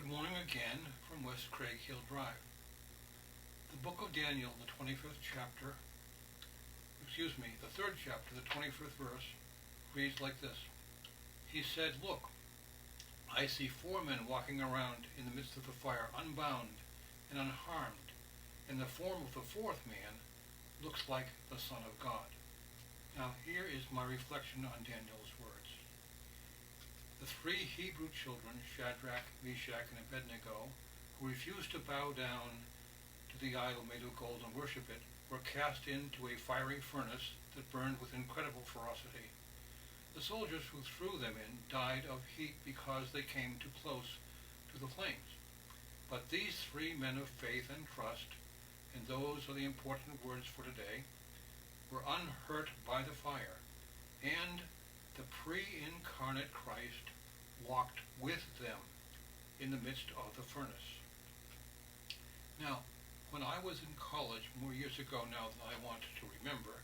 morning again from West Craig Hill Drive. The book of Daniel, the 25th chapter, the 3rd chapter, the 21st verse, reads like this. He said, "Look, I see 4 men walking around in the midst of the fire, unbound and unharmed, and the form of the 4th man looks like the Son of God." Now here is my reflection on Daniel's words. The 3 Hebrew children, Shadrach, Meshach, and Abednego, who refused to bow down to the idol made of gold and worship it, were cast into a fiery furnace that burned with incredible ferocity. The soldiers who threw them in died of heat because they came too close to the flames. But these 3 men of faith and trust, and those are the important words for today, were unhurt by the fire, and the pre-incarnate Christ walked with them in the midst of the furnace. Now, when I was in college more years ago now than I want to remember,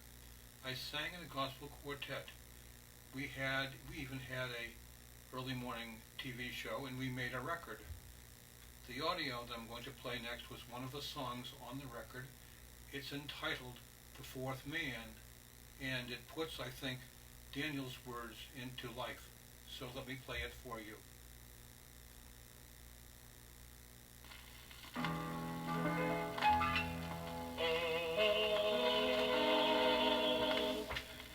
I sang in the gospel quartet. We even had a early morning TV show, and we made a record. The audio that I'm going to play next was one of the songs on the record. It's entitled "The 4th Man," and it puts, I think, Daniel's words into life. So let me play it for you.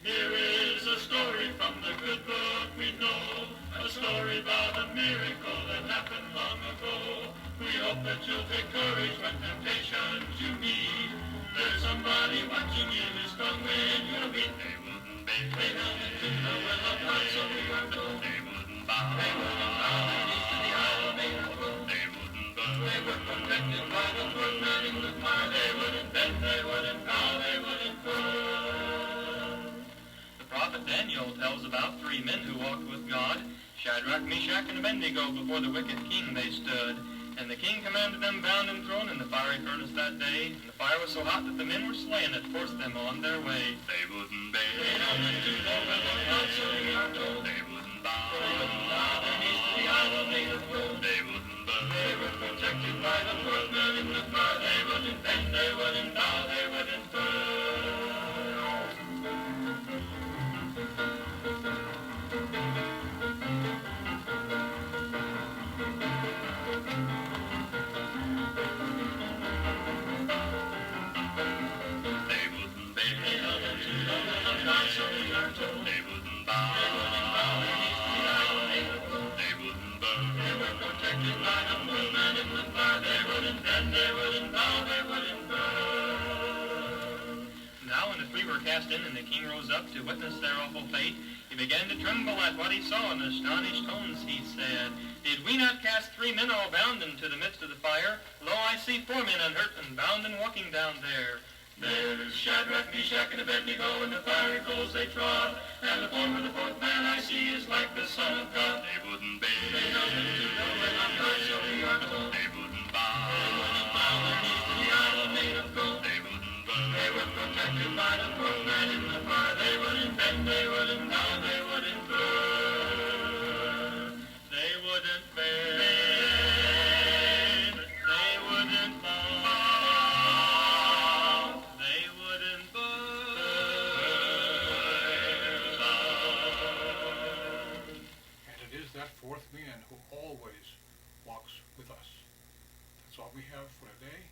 Here is a story from the good book we know, a story about a miracle that happened long ago. We hope that you'll take courage when temptations you meet. There's somebody watching you who's strong when you meet. They wouldn't bend, they wouldn't do the will of God, so we are told. They wouldn't bow, they wouldn't bow their knees to the idol made of gold. They wouldn't burn, they were protected by the 4th man in the fire. They wouldn't bend, they wouldn't bow, they wouldn't burn. The prophet Daniel tells about 3 men who walked with God. Shadrach, Meshach, and Abednego. Before the wicked king they stood. And the king commanded them bound and thrown in the fiery furnace that day. And the fire was so hot that the men were slain. It forced them on their way. They wouldn't bend, they wouldn't do the will of God, so we are told. They wouldn't bow, they wouldn't bow their knees to the idol made of gold. They wouldn't burn, they were protected by the 4th man in the fire. They wouldn't bend, they wouldn't bow, they wouldn't burn. They wouldn't bow, their knees to the idol made of gold. They wouldn't burn, they were protected by the 4th man in the fire. They wouldn't bend, they wouldn't bow, they wouldn't burn. Now when the 3 were cast in and the king rose up to witness their awful fate, he began to tremble at what he saw. In astonished tones he said, "Did we not cast 3 men all bound into the midst of the fire? Lo, I see 4 men unhurt and bound and walking down there." There's Shadrach, Meshach, and Abednego, in the fiery coals they trod, and the form of the 4th man I see is like the Son of God. They wouldn't bend, they wouldn't do the will of God, so we are told. They wouldn't bow, they wouldn't bow their knees to the idol made of gold. They wouldn't burn, they were protected by the 4th man in the fire. They wouldn't bend, they wouldn't bow, they wouldn't burn. They wouldn't bend, they wouldn't bow. That 4th man who always walks with us. That's all we have for today.